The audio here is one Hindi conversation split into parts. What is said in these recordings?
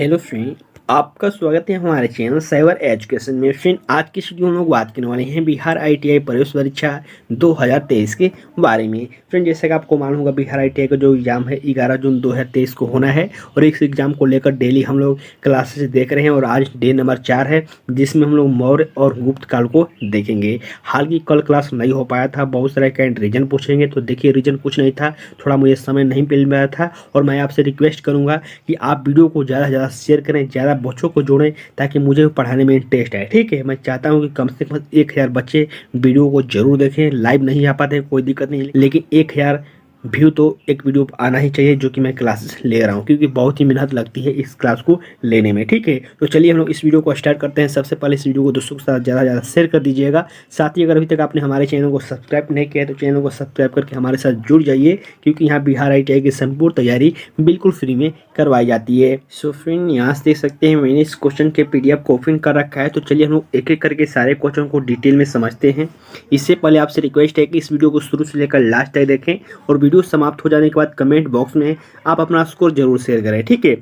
हेलो फ्रेंड, आपका स्वागत है हमारे चैनल साइबर एजुकेशन में। फ्रेंड, आज की वीडियो हम लोग बात करने वाले हैं बिहार आईटीआई प्रवेश परीक्षा 2023 के बारे में। फ्रेंड, जैसे कि आपको मालूम होगा, बिहार आईटीआई का जो एग्जाम है 11 जून 2023 को होना है और इस एग्जाम को लेकर डेली हम लोग क्लासेस देख रहे हैं और आज डे नंबर 4 है, जिसमें हम लोग मौर्य और गुप्त काल को देखेंगे। हालांकि कल क्लास नहीं हो पाया था, बहुत सारे कैंड रीजन पूछेंगे, तो देखिए रीजन कुछ नहीं था, थोड़ा मुझे समय नहीं मिल पाया था और मैं आपसे रिक्वेस्ट करूँगा कि आप वीडियो को ज़्यादा से ज़्यादा शेयर करें, ज़्यादा बच्चों को जोड़ें ताकि मुझे पढ़ाने में इंटरेस्ट आए। ठीक है, मैं चाहता हूं कि कम से कम 1000 बच्चे वीडियो को जरूर देखें। लाइव नहीं आ पाते कोई दिक्कत नहीं, लेकिन 1000 व्यू तो एक वीडियो पर आना ही चाहिए जो कि मैं क्लासेस ले रहा हूं, क्योंकि बहुत ही मेहनत लगती है इस क्लास को लेने में। ठीक है, तो चलिए हम लोग इस वीडियो को स्टार्ट करते हैं। सबसे पहले इस वीडियो को दोस्तों के साथ ज़्यादा से ज़्यादा शेयर कर दीजिएगा। साथ ही अगर अभी तक आपने हमारे चैनल को सब्सक्राइब नहीं किया है तो चैनल को सब्सक्राइब करके हमारे साथ जुड़ जाइए, क्योंकि यहाँ बिहार आईटीआई की संपूर्ण तैयारी बिल्कुल फ्री में करवाई जाती है। सो फ्रेंड, यहाँ से देख सकते हैं मैंने इस क्वेश्चन के PDF को ओपन कर रखा है। तो चलिए हम लोग एक एक करके सारे क्वेश्चन को डिटेल में समझते हैं। इससे पहले आपसे रिक्वेस्ट है कि इस वीडियो को शुरू से लेकर लास्ट तक देखें और वीडियो समाप्त हो जाने के बाद कमेंट बॉक्स में आप अपना स्कोर जरूर शेयर करें। ठीक है,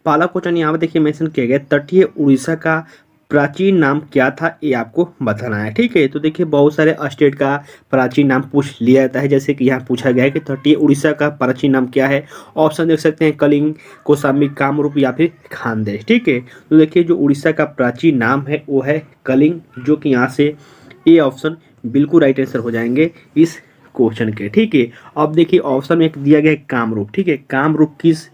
पहला क्वेश्चन यहाँ पर देखिए मेंशन किया गया, तटीय उड़ीसा का प्राचीन नाम क्या था, ये आपको बताना है। ठीक है, तो देखिए बहुत सारे स्टेट का प्राचीन नाम पूछ लिया जाता है, जैसे कि यहाँ पूछा गया है कि तटीय उड़ीसा का प्राचीन नाम क्या है। ऑप्शन देख सकते हैं, कलिंग, कौशाम्बी, कामरूप या फिर खानदेश। ठीक है, तो देखिए जो उड़ीसा का प्राचीन नाम है वो है कलिंग, जो कि यहाँ से ए ऑप्शन बिल्कुल राइट आंसर हो जाएंगे इस क्वेश्चन के। ठीक है, अब देखिए ऑप्शन में एक दिया गया है कामरूप। ठीक है, कामरूप किस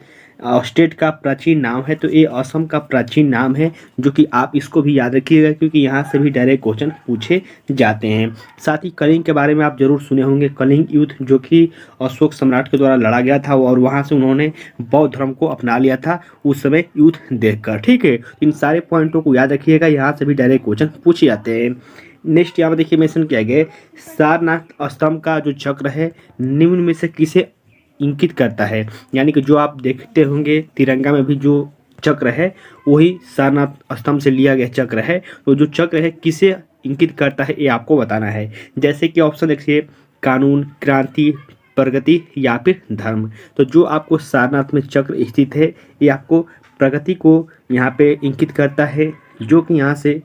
स्टेट का प्राचीन नाम है, तो ये असम का प्राचीन नाम है, जो कि आप इसको भी याद रखिएगा क्योंकि यहाँ से भी डायरेक्ट क्वेश्चन पूछे जाते हैं। साथ ही कलिंग के बारे में आप जरूर सुने होंगे, कलिंग युद्ध जो कि अशोक सम्राट के द्वारा लड़ा गया था और वहाँ से उन्होंने बौद्ध धर्म को अपना लिया था उस समय युद्ध देखकर। ठीक है, इन सारे पॉइंटों को याद रखिएगा, यहाँ से भी डायरेक्ट क्वेश्चन पूछे जाते हैं। नेक्स्ट यहाँ पर देखिए मेंशन किया गया, सारनाथ स्तंभ का जो चक्र है निम्न में से किसे इंकित करता है। यानी कि जो आप देखते होंगे तिरंगा में भी जो चक्र है वही सारनाथ स्तंभ से लिया गया चक्र है। तो जो चक्र है किसे इंकित करता है ये आपको बताना है। जैसे कि ऑप्शन देखिए, कानून, क्रांति, प्रगति या फिर धर्म। तो जो आपको सारनाथ में चक्र स्थित है ये आपको प्रगति को यहाँ पे इंकित करता है, जो कि यहाँ से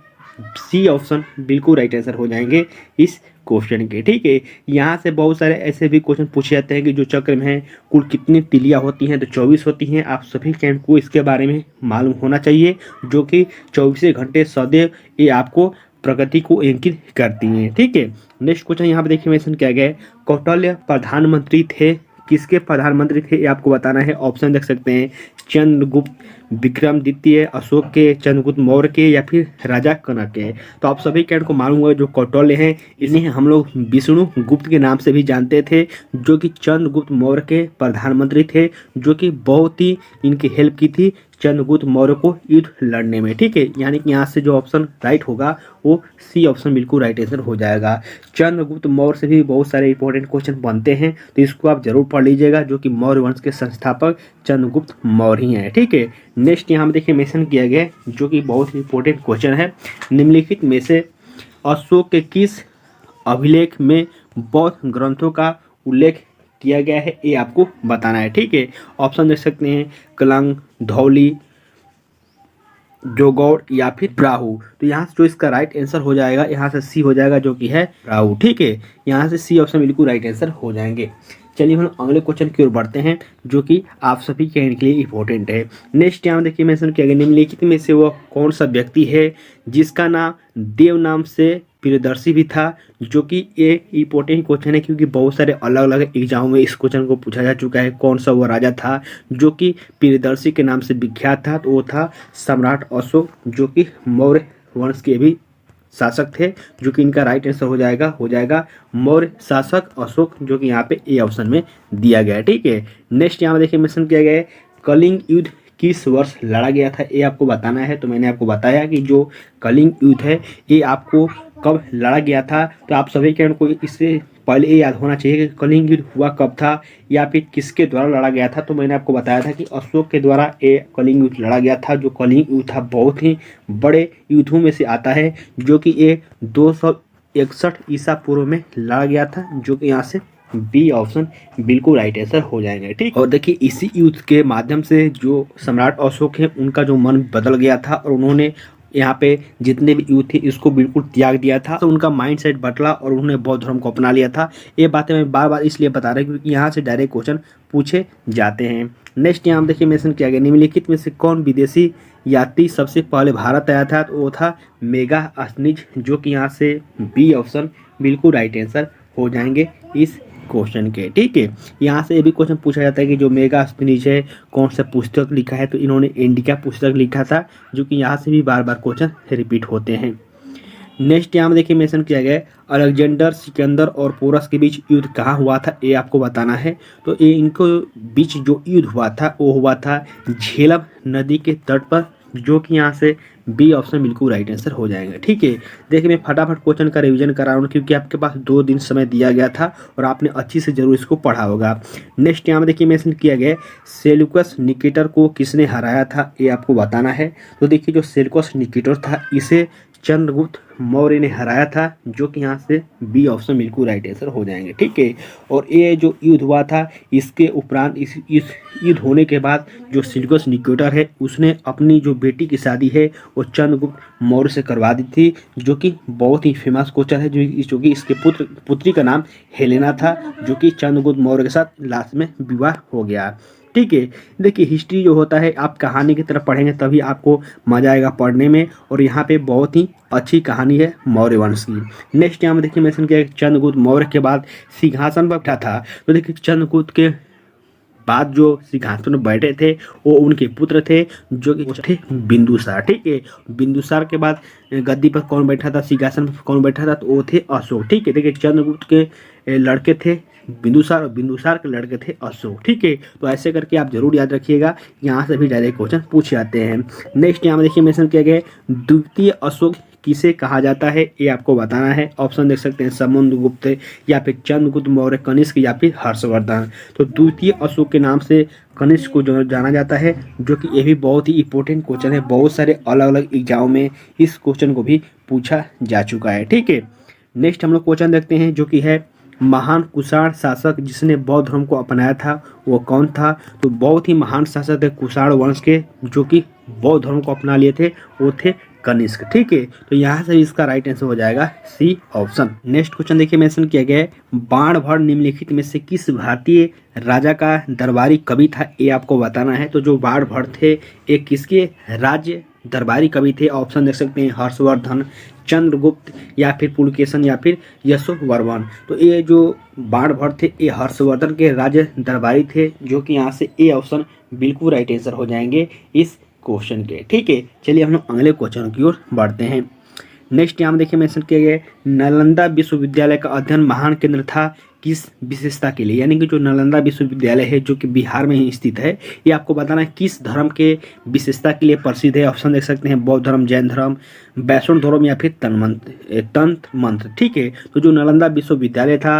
सी ऑप्शन बिल्कुल राइट आंसर हो जाएंगे इस क्वेश्चन के। ठीक है, यहाँ से बहुत सारे ऐसे भी क्वेश्चन पूछे जाते हैं कि जो चक्र में है कुल कितनी तिलियाँ होती हैं, तो 24 होती हैं। आप सभी कैंड को इसके बारे में मालूम होना चाहिए, जो कि 24 घंटे सदैव ये आपको प्रगति को इंकित करती हैं। ठीक है, नेक्स्ट क्वेश्चन यहाँ पे देखिए मेंशन किया गया है, कौटिल्य प्रधानमंत्री थे, किसके प्रधानमंत्री थे ये आपको बताना है। ऑप्शन देख सकते हैं, चंद्रगुप्त, विक्रम द्वितीय, अशोक के, चंद्रगुप्त मौर्य के या फिर राजा कनक के। तो आप सभी कैंड को मालूम होगा जो कौटिल्य हैं इन्हें हम लोग विष्णु गुप्त के नाम से भी जानते थे, जो कि चंद्रगुप्त मौर्य के प्रधानमंत्री थे, जो कि बहुत ही इनकी हेल्प की थी चंद्रगुप्त मौर्य को युद्ध लड़ने में। ठीक है, यानी कि यहाँ से जो ऑप्शन राइट होगा वो सी ऑप्शन बिल्कुल राइट आंसर हो जाएगा। चंद्रगुप्त मौर्य से भी बहुत सारे इंपॉर्टेंट क्वेश्चन बनते हैं, तो इसको आप जरूर पढ़ लीजिएगा, जो कि मौर्य वंश के संस्थापक चंद्रगुप्त मौर्य ही हैं। ठीक है, नेक्स्ट यहाँ में देखिए मेंशन किया गया है, जो कि बहुत इंपॉर्टेंट क्वेश्चन है, निम्नलिखित में से अशोक के किस अभिलेख में बौद्ध ग्रंथों का उल्लेख किया गया है ये आपको बताना है। ठीक है, ऑप्शन देख सकते हैं, कलंग, धौली, जोगौर या फिर ब्राहू। तो यहाँ से जो इसका राइट आंसर हो जाएगा यहाँ से सी हो जाएगा, जो कि है ब्राहू। ठीक है, यहाँ से सी ऑप्शन बिल्कुल राइट आंसर हो जाएंगे। चलिए हम अगले क्वेश्चन की ओर बढ़ते हैं, जो कि आप सभी के लिए इंपॉर्टेंट है। नेक्स्ट यहाँ देखिए मेंशन किया गया, निम्नलिखित में से वह कौन सा व्यक्ति है जिसका नाम देव नाम से प्रियदर्शी भी था, जो कि ये इंपॉर्टेंट क्वेश्चन है क्योंकि बहुत सारे अलग अलग एग्जाम में इस क्वेश्चन को पूछा जा चुका है। कौन सा वो राजा था जो कि प्रियदर्शी के नाम से विख्यात था, तो वो था सम्राट अशोक, जो कि मौर्य वंश के भी शासक थे, जो कि इनका राइट आंसर हो जाएगा मौर्य शासक अशोक, जो कि यहाँ पे ए ऑप्शन में दिया गया है। ठीक है, नेक्स्ट यहाँ देखिए मेंशन किया गया है, कलिंग युद्ध किस वर्ष लड़ा गया था ये आपको बताना है। तो मैंने आपको बताया कि जो कलिंग युद्ध है ये आपको कब लड़ा गया था, तो आप सभी कैंड को इससे पहले ये याद होना चाहिए कि कलिंग युद्ध हुआ कब था या फिर किसके द्वारा लड़ा गया था। तो मैंने आपको बताया था कि अशोक के द्वारा ये कलिंग युद्ध लड़ा गया था। जो कलिंग युद्ध था बहुत ही बड़े युद्धों में से आता है, जो कि ये 261 ईसा पूर्व में लड़ा गया था, जो कि यहाँ से बी ऑप्शन बिल्कुल राइट आंसर हो जाएंगे। ठीक, और देखिए इसी युद्ध के माध्यम से जो सम्राट अशोक है उनका जो मन बदल गया था और उन्होंने यहाँ पे जितने भी युद्ध थे इसको बिल्कुल त्याग दिया था, तो उनका माइंडसेट बदला और उन्होंने बौद्ध धर्म को अपना लिया था। ये बातें मैं बार बार इसलिए बता रहा हूँ क्योंकि यहाँ से डायरेक्ट क्वेश्चन पूछे जाते हैं। नेक्स्ट यहाँ देखिए मेंशन किया गया, निम्नलिखित में से कौन विदेशी यात्री सबसे पहले भारत आया था? तो वो था मेगास्थनीज, जो कि यहाँ से बी ऑप्शन बिल्कुल राइट आंसर हो जाएंगे इस क्वेश्चन के। ठीक है, यहाँ से ये भी क्वेश्चन पूछा जाता है कि जो मेगास्थनीज है कौन सा पुस्तक लिखा है? तो इन्होंने इंडिका पुस्तक लिखा था, जो कि यहाँ से भी बार बार क्वेश्चन रिपीट होते हैं। नेक्स्ट यहाँ में देखिए मेंशन किया गया है, अलेक्जेंडर सिकंदर और पोरस के बीच युद्ध कहाँ हुआ था? ये आपको बताना है। तो ये इनको बीच जो युद्ध हुआ था वो हुआ था झेलम नदी के तट पर, जो कि यहाँ से बी ऑप्शन बिल्कुल राइट आंसर हो जाएंगे। ठीक है, देखिए मैं फटाफट क्वेश्चन का रिवीजन करा रहा हूँ क्योंकि आपके पास 2 दिन समय दिया गया था और आपने अच्छी से जरूर इसको पढ़ा होगा। नेक्स्ट यहाँ में देखिए मेंशन किया गया है, सेल्यूकस निकेटर को किसने हराया था? ये आपको बताना है। तो देखिए जो सेल्यूकस निकेटर था इसे चंद्रगुप्त मौर्य ने हराया था, जो कि यहाँ से बी ऑप्शन बिल्कुल राइट आंसर हो जाएंगे। ठीक है, और ये जो युद्ध हुआ था इसके उपरांत इस युद्ध होने के बाद जो सेल्यूकस निकेटर है उसने अपनी जो बेटी की शादी है वो चंद्रगुप्त मौर्य से करवा दी थी, जो कि बहुत ही फेमस क्वेश्चन है, जो कि इसके पुत्री का नाम हेलेना था, जो कि चंद्रगुप्त मौर्य के साथ लास्ट में विवाह हो गया। ठीक है, देखिए हिस्ट्री जो होता है आप कहानी की तरफ पढ़ेंगे तभी आपको मजा आएगा पढ़ने में, और यहाँ पे बहुत ही अच्छी कहानी है मौर्य वंश की। नेक्स्ट यहाँ में देखिए मेंशन किया चंद्रगुप्त मौर्य के बाद सिंहासन पर बैठा था। तो देखिए चंद्रगुप्त के बाद जो सिंहासन पर बैठे थे वो उनके पुत्र थे, जो कि थे बिंदुसार। ठीक है, बिंदुसार के बाद गद्दी पर कौन बैठा था, सिंहासन पर कौन बैठा था? तो वो थे अशोक। ठीक है, देखिए चंद्रगुप्त के लड़के थे बिंदुसार और बिंदुसार के लड़के थे अशोक। ठीक है, तो ऐसे करके आप जरूर याद रखिएगा, यहाँ से भी डायरेक्ट क्वेश्चन पूछे जाते हैं। नेक्स्ट यहाँ में देखिए मेंशन किया गया द्वितीय अशोक किसे कहा जाता है? ये आपको बताना है। ऑप्शन देख सकते हैं समुद्रगुप्त या फिर चंद्रगुप्त मौर्य, कनिष्क या फिर हर्षवर्धन। तो द्वितीय अशोक के नाम से कनिष्क को जो जाना जाता है, जो कि ये भी बहुत ही इंपॉर्टेंट क्वेश्चन है, बहुत सारे अलग अलग एग्जाम में इस क्वेश्चन को भी पूछा जा चुका है। ठीक है, नेक्स्ट हम लोग क्वेश्चन देखते हैं जो कि है महान कुषाण शासक जिसने बौद्ध धर्म को अपनाया था वो कौन था? तो बहुत ही महान शासक थे कुषाण वंश के, जो कि बौद्ध धर्म को अपना लिए थे, वो थे कनिष्क। ठीक है, तो यहाँ से इसका राइट आंसर हो जाएगा सी ऑप्शन। नेक्स्ट क्वेश्चन देखिए मेंशन किया गया है, बाणभट्ट निम्नलिखित में से किस भारतीय राजा का दरबारी कवि था? ये आपको बताना है। तो जो बाणभट्ट थे ये किसके राज्य दरबारी कवि थे? ऑप्शन देख सकते हैं हर्षवर्धन, चंद्रगुप्त या फिर पुलकेशन या फिर यशोवर्मन। तो ये जो बाणभट्ट थे ये हर्षवर्धन के राज्य दरबारी थे, जो कि यहाँ से ए ऑप्शन बिल्कुल राइट आंसर हो जाएंगे इस क्वेश्चन के। ठीक है, चलिए हम लोग अगले क्वेश्चन की ओर बढ़ते हैं। नेक्स्ट यहाँ देखिए मेंशन किया गया नालंदा विश्वविद्यालय का अध्ययन महान केंद्र था किस विशेषता के लिए? यानी कि जो नालंदा विश्वविद्यालय है जो कि बिहार में ही स्थित है, ये आपको बताना है किस धर्म के विशेषता के लिए प्रसिद्ध है। ऑप्शन देख सकते हैं बौद्ध धर्म, जैन धर्म, वैष्णव धर्म या फिर तंत्र मंत्र। ठीक है, तो जो नालंदा विश्वविद्यालय था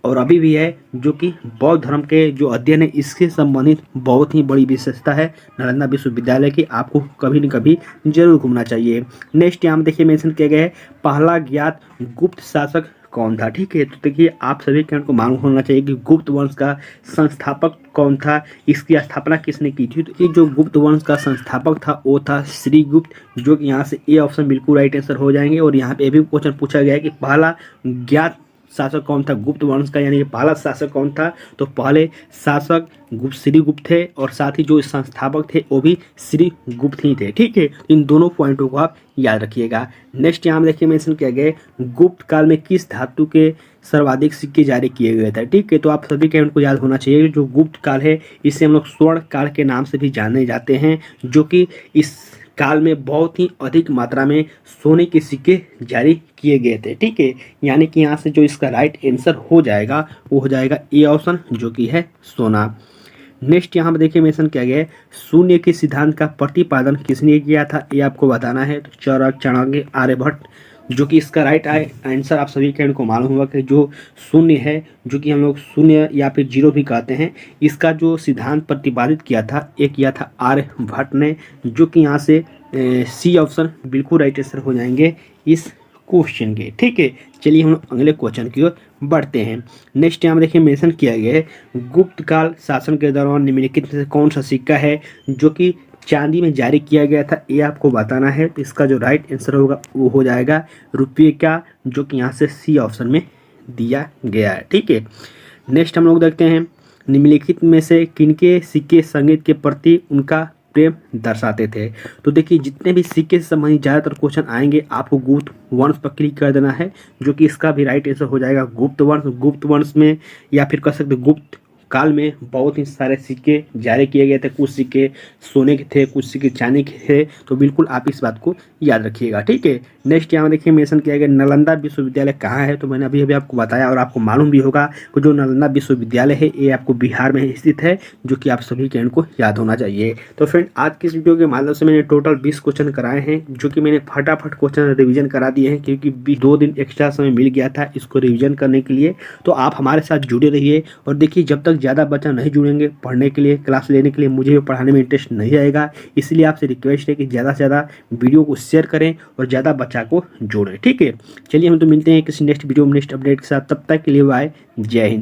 और अभी भी है, जो कि बौद्ध धर्म के जो अध्ययन है इसके संबंधित बहुत ही बड़ी विशेषता है नालंदा विश्वविद्यालय की, आपको कभी न कभी जरूर घूमना चाहिए। नेक्स्ट यहाँ देखिए मेंशन किया गया है पहला ज्ञात गुप्त शासक कौन था? ठीक है, तो देखिए आप सभी को मालूम होना चाहिए कि गुप्त वंश का संस्थापक कौन था, इसकी स्थापना किसने की थी? तो ये जो गुप्त वंश का संस्थापक था वो था श्रीगुप्त, जो कि यहाँ से ए ऑप्शन बिल्कुल राइट आंसर हो जाएंगे। और यहाँ पे भी क्वेश्चन पूछा गया है कि पहला ज्ञात शासक कौन था गुप्त वंश का, यानी कि पहला शासक कौन था? तो पहले शासक श्रीगुप्त थे और साथ ही जो संस्थापक थे वो भी श्रीगुप्त ही थे। ठीक है, इन दोनों पॉइंटों को आप याद रखिएगा। नेक्स्ट यहाँ देखिए मेंशन किया गया गुप्त काल में किस धातु के सर्वाधिक सिक्के जारी किए गए थे? ठीक है, तो आप सभी के उनको याद होना चाहिए जो गुप्त काल है इसे हम लोग स्वर्ण काल के नाम से भी जाने जाते हैं, जो कि इस काल में बहुत ही अधिक मात्रा में सोने के सिक्के जारी किए गए थे। ठीक है, यानी कि यहाँ से जो इसका राइट आंसर हो जाएगा वो हो जाएगा ए ऑप्शन, जो कि है सोना। नेक्स्ट यहाँ पर देखिए मेंशन किया गया है शून्य के सिद्धांत का प्रतिपादन किसने किया था? ये आपको बताना है। तो चरक, चाणक्य, आर्यभट्ट, जो कि इसका राइट आंसर आप सभी के इनको मालूम होगा कि जो शून्य है, जो कि हम लोग शून्य या फिर जीरो भी कहते हैं, इसका जो सिद्धांत प्रतिपादित किया था ये किया था आर्यभट्ट ने, जो कि यहाँ से सी ऑप्शन बिल्कुल राइट आंसर हो जाएंगे इस क्वेश्चन के। ठीक है, चलिए हम अगले क्वेश्चन की ओर बढ़ते हैं। नेक्स्ट यहाँ देखिए मेंशन किया गया है, गुप्त काल शासन के दौरान निम्नलिखित में से कौन सा सिक्का है जो कि चांदी में जारी किया गया था, ये आपको बताना है। तो इसका जो राइट आंसर होगा वो हो जाएगा रुपये का, जो कि यहाँ से सी ऑप्शन में दिया गया है। ठीक है, नेक्स्ट हम लोग देखते हैं, निम्नलिखित में से किनके सिक्के संगीत के प्रति उनका प्रेम दर्शाते थे। तो देखिए जितने भी सिक्के से संबंधित ज़्यादातर क्वेश्चन आएंगे आपको गुप्त वंश पर क्लिक कर देना है, जो कि इसका भी राइट आंसर हो जाएगा गुप्त वंश। गुप्त वंश में या फिर कह सकते गुप्त काल में बहुत ही सारे सिक्के जारी किए गए थे। कुछ सिक्के सोने के थे, कुछ सिक्के चांदी के थे। तो बिल्कुल आप इस बात को याद रखिएगा। ठीक है, नेक्स्ट यहाँ देखिए मेंशन किया गया नालंदा विश्वविद्यालय कहाँ है। तो मैंने अभी अभी आपको बताया और आपको मालूम भी होगा कि जो नालंदा विश्वविद्यालय है ये आपको बिहार में स्थित है, जो कि आप सभी के को याद होना चाहिए। तो फ्रेंड आज की इस वीडियो के माध्यम से मैंने टोटल 20 क्वेश्चन कराए हैं, जो कि मैंने फटाफट क्वेश्चन रिवीजन करा दिए हैं, क्योंकि 2 दिन एक्स्ट्रा समय मिल गया था इसको रिवीजन करने के लिए। तो आप हमारे साथ जुड़े रहिए और देखिए जब तक ज़्यादा बच्चा नहीं जुड़ेंगे पढ़ने के लिए, क्लास लेने के लिए, मुझे भी पढ़ाने में इंटरेस्ट नहीं आएगा। इसलिए आपसे रिक्वेस्ट है कि ज़्यादा से ज़्यादा वीडियो को शेयर करें और ज़्यादा बच्चा को जोड़ें। ठीक है, चलिए हम तो मिलते हैं किसी नेक्स्ट वीडियो में नेक्स्ट अपडेट के साथ। तब तक के लिए बाय, जय हिंद।